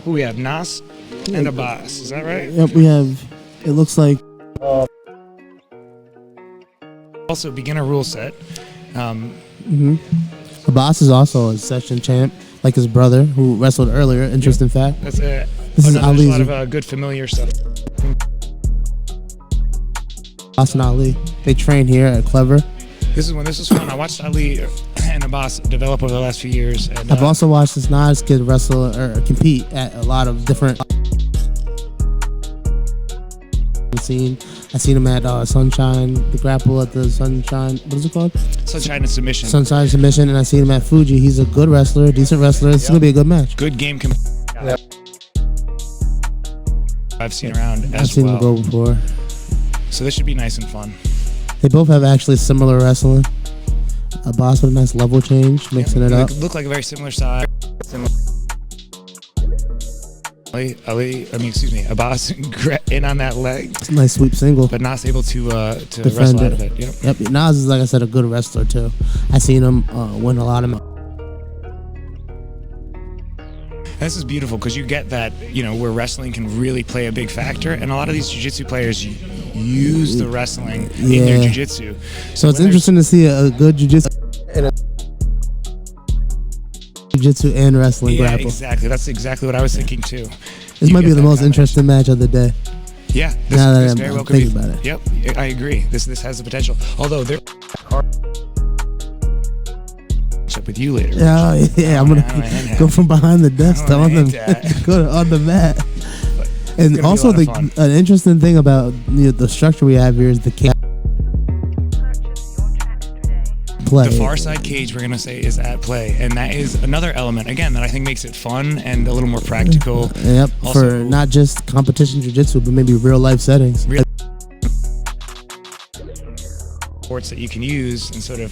who we have? Nas and Abbas. Is that right? Yep, we have. It looks like. Also, beginner rule set. Abbas is also a session champ, like his brother, who wrestled earlier. Interesting fact. That's it. This is there's Ali's. a lot of good familiar stuff. Abbas and Ali, they train here at Clever. This is fun. I watched Ali and Abbas develop over the last few years. And, I've also watched this Nas kid wrestle or compete at a lot of different. I seen him at Sunshine, the grapple at the Sunshine. What is it called? Sunshine and Submission. Sunshine Submission, and I seen him at Fuji. He's a good wrestler, decent wrestler. It's gonna be a good match. Good game. I've seen around as well. I've seen him go before. So this should be nice and fun. They both have actually similar wrestling. Abbas with a nice level change, mixing it up. Look like a very similar style. Abbas in on that leg. It's a nice sweep single. But Nas able to wrestle out of it. Yep. Nas is, like I said, a good wrestler too. I seen him win a lot of. This is beautiful because you get that, where wrestling can really play a big factor, and a lot of these jiu-jitsu players use the wrestling in their jiu-jitsu. So it's interesting to see a good jiu-jitsu and wrestling grapple. Exactly. That's exactly what I was thinking too. This might be the most interesting match of the day. Yeah, this very well could be. About it. Yep, I agree. This has the potential. Although there. With you later. Yeah, I'm gonna go from behind the desk on the mat. And also an interesting thing about the structure we have here is the cage play. The far side cage, we're gonna say, is at play, and that is another element again that I think makes it fun and a little more practical. Yep, also, for not just competition jiu-jitsu, but maybe real life settings. Sports that you can use and sort of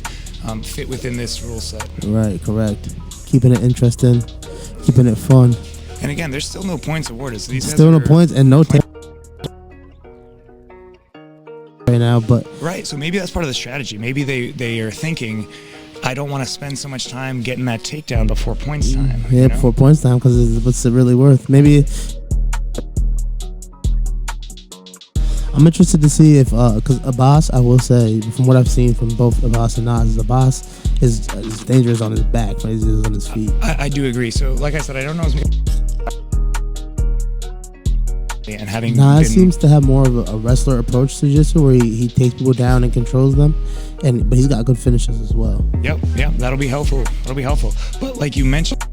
fit within this rule set. Right, correct. Keeping it interesting, keeping it fun. And again, there's still no points awarded. So these still no points and no right now, but right. So maybe that's part of the strategy. Maybe they are thinking, I don't want to spend so much time getting that takedown before points time. Yeah, before points time, because what's it really worth? Maybe. I'm interested to see if, because Abbas, I will say, from what I've seen from both Abbas and Nas, Abbas is dangerous on his back when he's on his feet. I do agree. So, like I said, I don't know as much. And having Nas seems to have more of a wrestler approach to jiu-jitsu, where he takes people down and controls them, but he's got good finishes as well. Yep, that'll be helpful. But like you mentioned,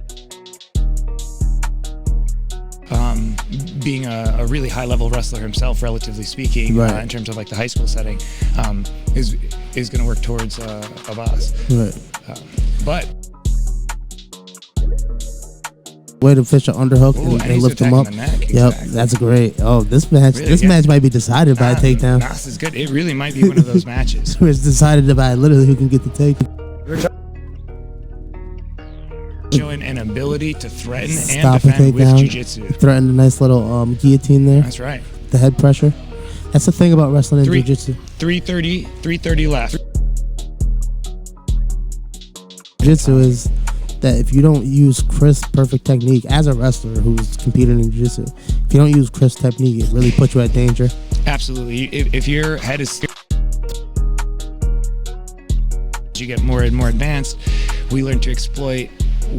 being a really high-level wrestler himself, relatively speaking, right. In terms of like the high school setting, is going to work towards Abbas. Right. But way to fish an underhook and lift him up. Yep, that's great. Oh, this match might be decided by a takedown. Nas is good. It really might be one of those matches. It's decided by literally who can get the take. Showing an ability to threaten and defend with jiu-jitsu. Threaten a nice little guillotine there. That's right. The head pressure. That's the thing about wrestling and jiu-jitsu. 330 left. Jiu-jitsu is that if you don't use crisp, perfect technique as a wrestler who's competing in jiu-jitsu, if you don't use crisp technique, it really puts you at danger. Absolutely. If your head is... you get more and more advanced, we learn to exploit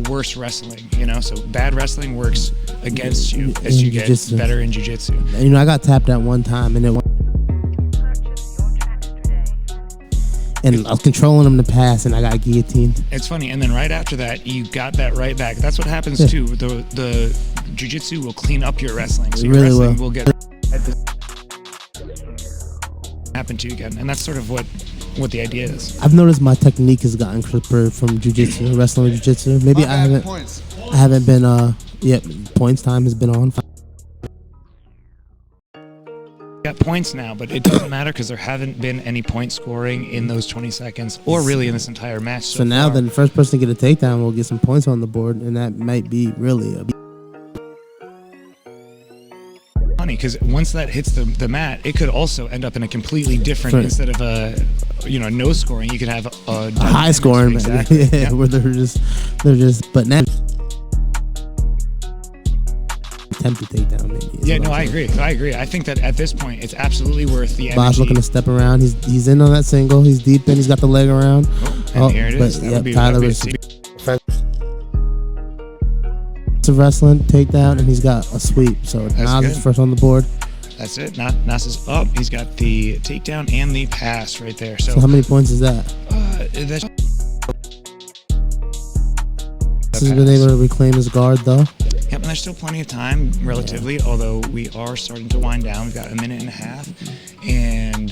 worse wrestling, so bad wrestling works against you as you get better in jiu-jitsu. I got tapped out one time and I was controlling him to pass and I got guillotined. It's funny, and then right after that you got that right back. That's what happens too. The jiu-jitsu will clean up your wrestling, so your wrestling will get happen to you again, and that's sort of what the idea is. I've noticed my technique has gotten crisper from jiu-jitsu, wrestling with jiu-jitsu. Maybe I haven't been points time has been on. Got points now, but it doesn't matter because there haven't been any point scoring in those 20 seconds or really in this entire match. So now then the first person to get a takedown will get some points on the board, and that might be really funny because once that hits the mat, it could also end up in a completely different, instead of no scoring, you could have a high scoring, exactly. Where they're just but now attempt a takedown. Maybe. Yeah, no, I agree. I think that at this point, it's absolutely worth the energy. Boss looking to step around. He's in on that single. He's deep in. He's got the leg around. And here it is. Tyler was wrestling takedown, and he's got a sweep. So Nas is first on the board. That's it. Nas is up. He's got the takedown and the pass right there. So how many points is that? That's He's been able to reclaim his guard, though. Yep, and there's still plenty of time, relatively, although we are starting to wind down. We've got a minute and a half, and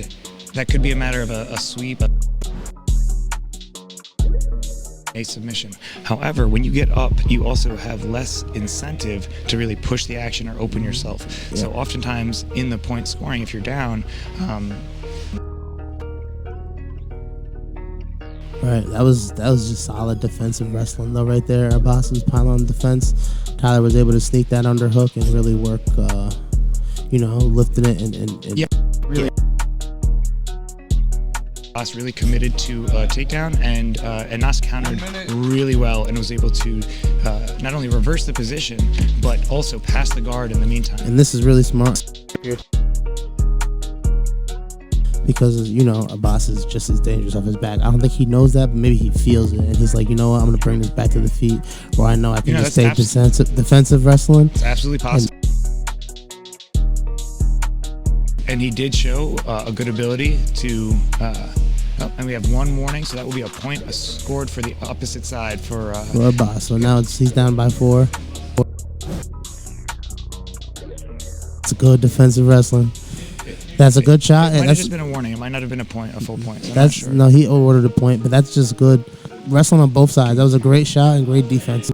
that could be a matter of a sweep, a submission. However, when you get up, you also have less incentive to really push the action or open yourself. Yeah. So oftentimes in the point scoring, if you're down, right, that was just solid defensive wrestling though right there. Abbas was piling on defense. Tyler was able to sneak that underhook and really work, lifting it and yeah, really. Abbas really committed to takedown, and Nas countered really well and was able to not only reverse the position but also pass the guard in the meantime. And this is really smart. Because, Abbas is just as dangerous off his back. I don't think he knows that, but maybe he feels it. And he's like, you know what, I'm going to bring this back to the feet where I know I can just take defensive wrestling. It's absolutely possible. And he did show a good ability to... and we have one warning, so that will be a point scored for the opposite side for Abbas. So now he's down by 4. It's a good defensive wrestling. That's a good shot. It might have just been a warning. It might not have been a full point. So that's I'm not sure. No, he ordered a point, but that's just good wrestling on both sides. That was a great shot and great defense.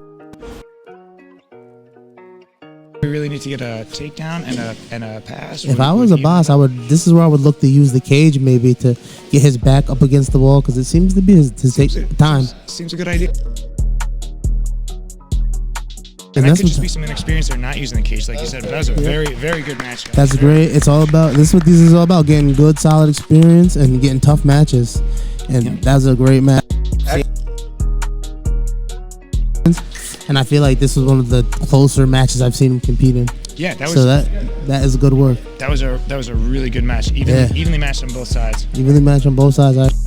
We really need to get a takedown and a pass. If I was Abbas, this is where I would look to use the cage maybe to get his back up against the wall, because it seems to be his time. Seems a good idea. And that could just be some inexperience or not using the cage, like you said. But that was a very, very good match. That's great. It's all about this. Is what this is all about: getting good, solid experience and getting tough matches. And that was a great match. And I feel like this was one of the closer matches I've seen him compete in. Yeah, that was. So that is good work. That was a really good match. Evenly matched on both sides. Evenly matched on both sides.